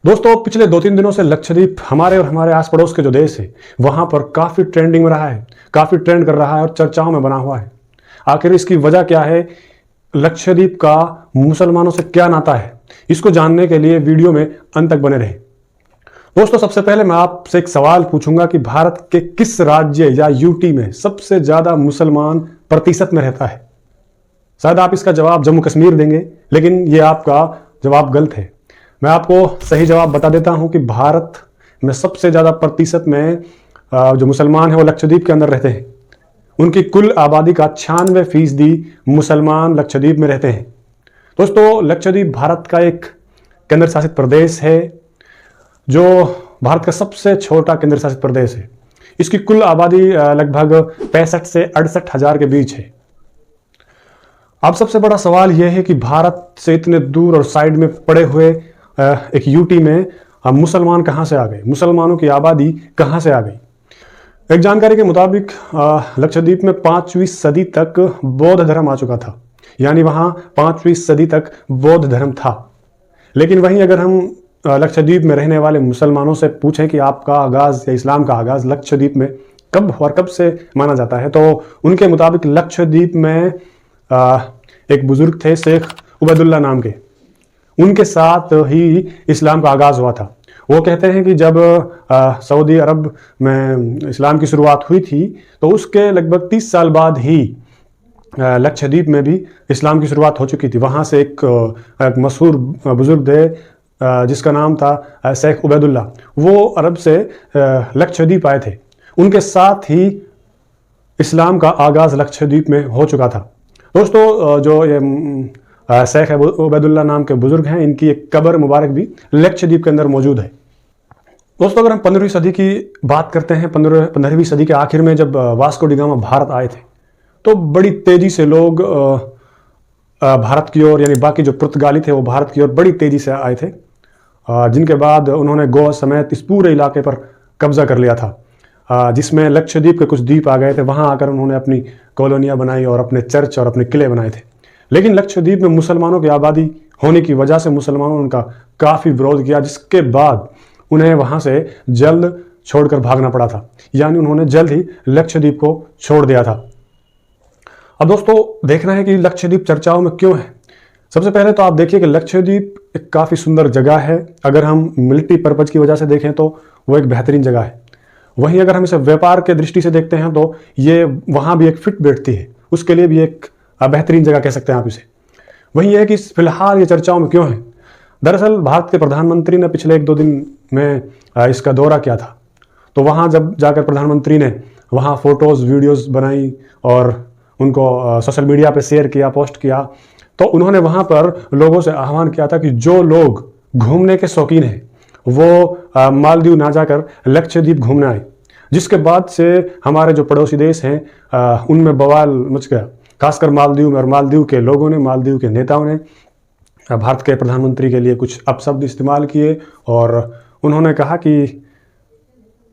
दोस्तों, पिछले 2-3 दिनों से लक्षद्वीप हमारे और हमारे आस पड़ोस के जो देश है वहां पर काफी ट्रेंडिंग में रहा है, काफी ट्रेंड कर रहा है और चर्चाओं में बना हुआ है। आखिर इसकी वजह क्या है? लक्षद्वीप का मुसलमानों से क्या नाता है? इसको जानने के लिए वीडियो में अंत तक बने रहे। दोस्तों, सबसे पहले मैं आपसे एक सवाल पूछूंगा कि भारत के किस राज्य या यूटी में सबसे ज्यादा मुसलमान प्रतिशत में रहता है? शायद आप इसका जवाब जम्मू कश्मीर देंगे, लेकिन यह आपका जवाब गलत है। मैं आपको सही जवाब बता देता हूं कि भारत में सबसे ज्यादा प्रतिशत में जो मुसलमान है वो लक्षद्वीप के अंदर रहते हैं। उनकी कुल आबादी का 96% मुसलमान लक्षद्वीप में रहते हैं। दोस्तों, लक्षद्वीप भारत का एक केंद्र शासित प्रदेश है, जो भारत का सबसे छोटा केंद्र शासित प्रदेश है। इसकी कुल आबादी लगभग 65 से 68 हजार के बीच है। अब सबसे बड़ा सवाल यह है कि भारत से इतने दूर और साइड में पड़े हुए एक यूटी में मुसलमान कहां से आ गए? मुसलमानों की आबादी कहां से आ गई? एक जानकारी के मुताबिक लक्षद्वीप में 5वीं सदी तक बौद्ध धर्म आ चुका था, यानी वहां 5वीं सदी तक बौद्ध धर्म था। लेकिन वहीं अगर हम लक्षद्वीप में रहने वाले मुसलमानों से पूछें कि आपका आगाज या इस्लाम का आगाज लक्षद्वीप में कब और कब से माना जाता है, तो उनके मुताबिक लक्षद्वीप में एक बुजुर्ग थे, शेख उबैदुल्ला नाम के। उनके साथ ही इस्लाम का आगाज हुआ था। वो कहते हैं कि जब सऊदी अरब में इस्लाम की शुरुआत हुई थी, तो उसके लगभग 30 साल बाद ही लक्षद्वीप में भी इस्लाम की शुरुआत हो चुकी थी। वहाँ से एक मशहूर बुजुर्ग थे जिसका नाम था शेख उबैदुल्ला। वो अरब से लक्षद्वीप आए थे। उनके साथ ही इस्लाम का आगाज लक्षद्वीप में हो चुका था। दोस्तों, जो ये शेख उबैदुल्ला नाम के बुजुर्ग हैं, इनकी एक कब्र मुबारक भी लक्षद्वीप के अंदर मौजूद है। दोस्तों, अगर हम 15वीं सदी की बात करते हैं, 15वीं सदी के आखिर में जब वास्को डी गामा भारत आए थे, तो बड़ी तेजी से लोग भारत की ओर, यानी बाकी जो पुर्तगाली थे वो भारत की ओर बड़ी तेजी से आए थे, जिनके बाद उन्होंने गोवा समेत इस पूरे इलाके पर कब्जा कर लिया था, जिसमें लक्षद्वीप के कुछ द्वीप आ गए थे। वहां आकर उन्होंने अपनी कॉलोनियां बनाई और अपने चर्च और अपने किले बनाए थे। लेकिन लक्षद्वीप में मुसलमानों की आबादी होने की वजह से मुसलमानों ने उनका काफ़ी विरोध किया, जिसके बाद उन्हें वहाँ से जल्द छोड़कर भागना पड़ा था, यानी उन्होंने जल्द ही लक्षद्वीप को छोड़ दिया था। अब दोस्तों, देखना है कि लक्षद्वीप चर्चाओं में क्यों है। सबसे पहले तो आप देखिए कि लक्षद्वीप एक काफ़ी सुंदर जगह है। अगर हम मिलिट्री पर्पज की वजह से देखें तो वो एक बेहतरीन जगह है। वहीं अगर हम इसे व्यापार के दृष्टि से देखते हैं तो ये वहाँ भी एक फिट बैठती है, उसके लिए भी एक बेहतरीन जगह कह सकते हैं आप इसे। वही है कि फिलहाल ये चर्चाओं में क्यों है। दरअसल भारत के प्रधानमंत्री ने पिछले 1-2 दिन में इसका दौरा किया था। तो वहाँ जब जाकर प्रधानमंत्री ने वहाँ फोटोज़ वीडियोज़ बनाई और उनको सोशल मीडिया पे शेयर किया, पोस्ट किया, तो उन्होंने वहाँ पर लोगों से आह्वान किया था कि जो लोग घूमने के शौकीन हैं वो मालदीव ना जाकर लक्षद्वीप घूमने आए। जिसके बाद से हमारे जो पड़ोसी देश हैं उनमें बवाल मच गया, खासकर मालदीव में। और मालदीव के लोगों ने, मालदीव के नेताओं ने भारत के प्रधानमंत्री के लिए कुछ अपशब्द इस्तेमाल किए और उन्होंने कहा कि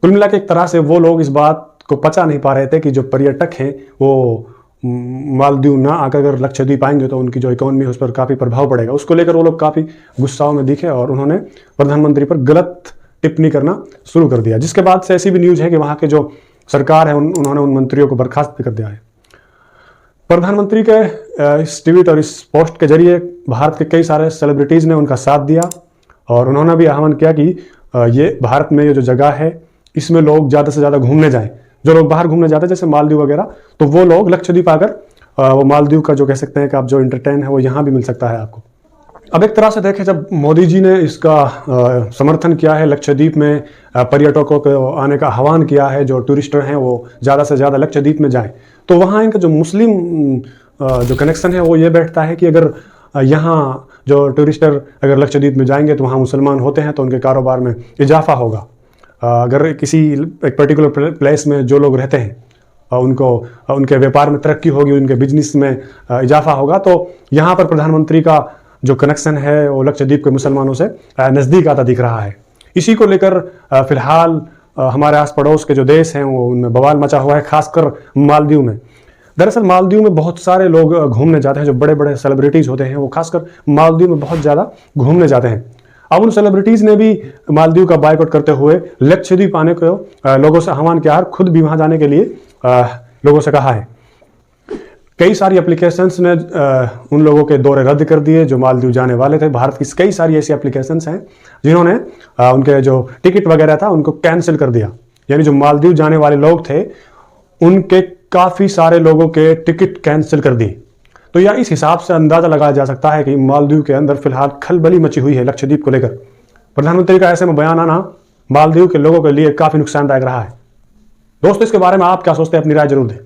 कुल मिला के एक तरह से वो लोग इस बात को पचा नहीं पा रहे थे कि जो पर्यटक हैं वो मालदीव ना आकर अगर लक्षद्वीप आएंगे तो उनकी जो इकोनॉमी है उस पर काफ़ी प्रभाव पड़ेगा। उसको लेकर वो लोग काफ़ी गुस्साओं में दिखे और उन्होंने प्रधानमंत्री पर गलत टिप्पणी करना शुरू कर दिया। जिसके बाद से ऐसी भी न्यूज़ है कि वहाँ के जो सरकार है उन्होंने उन मंत्रियों को बर्खास्त भी कर दिया है। प्रधानमंत्री के इस ट्वीट और इस पोस्ट के जरिए भारत के कई सारे सेलिब्रिटीज़ ने उनका साथ दिया और उन्होंने भी आह्वान किया कि ये भारत में ये जो जगह है इसमें लोग ज़्यादा से ज़्यादा घूमने जाएं। जो लोग बाहर घूमने जाते हैं जैसे मालदीव वगैरह, तो वो लोग लक्षद्वीप आकर वो मालदीव का जो कह सकते हैं कि आप जो एंटरटेन है वो यहाँ भी मिल सकता है आपको। अब एक तरह से देखें, जब मोदी जी ने इसका समर्थन किया है, लक्षद्वीप में पर्यटकों को आने का आह्वान किया है, जो टूरिस्टर हैं वो ज़्यादा से ज़्यादा लक्षद्वीप में जाएं, तो वहाँ इनका जो मुस्लिम जो कनेक्शन है वो ये बैठता है कि अगर यहाँ जो टूरिस्टर अगर लक्षद्वीप में जाएंगे तो वहाँ मुसलमान होते हैं तो उनके कारोबार में इजाफा होगा। अगर किसी एक पर्टिकुलर प्लेस में जो लोग रहते हैं उनको उनके व्यापार में तरक्की होगी, उनके बिजनेस में इजाफा होगा, तो यहाँ पर प्रधानमंत्री का जो कनेक्शन है वो लक्षद्वीप के मुसलमानों से नज़दीक आता दिख रहा है। इसी को लेकर फिलहाल हमारे आस पड़ोस के जो देश हैं वो उनमें बवाल मचा हुआ है, खासकर मालदीव में। दरअसल मालदीव में बहुत सारे लोग घूमने जाते हैं, जो बड़े बड़े सेलिब्रिटीज़ होते हैं वो खासकर मालदीव में बहुत ज़्यादा घूमने जाते हैं। अब उन सेलिब्रिटीज ने भी मालदीव का बायकॉट करते हुए लक्षद्वीप आने को लोगों से आह्वान किया और खुद भी वहां जाने के लिए लोगों से कहा है। कई सारी एप्लीकेशंस ने उन लोगों के दौरे रद्द कर दिए जो मालदीव जाने वाले थे। भारत की कई सारी ऐसी एप्लीकेशंस हैं जिन्होंने उनके जो टिकट वगैरह था उनको कैंसिल कर दिया। यानी जो मालदीव जाने वाले लोग थे उनके काफी सारे लोगों के टिकट कैंसिल कर दिए। तो यह इस हिसाब से अंदाजा लगाया जा सकता है कि मालदीव के अंदर फिलहाल खलबली मची हुई है लक्षद्वीप को लेकर। प्रधानमंत्री का ऐसे में बयान आना मालदीव के लोगों के लिए काफी नुकसानदायक रहा है। दोस्तों, इसके बारे में आप क्या सोचते हैं? अपनी राय जरूर दें।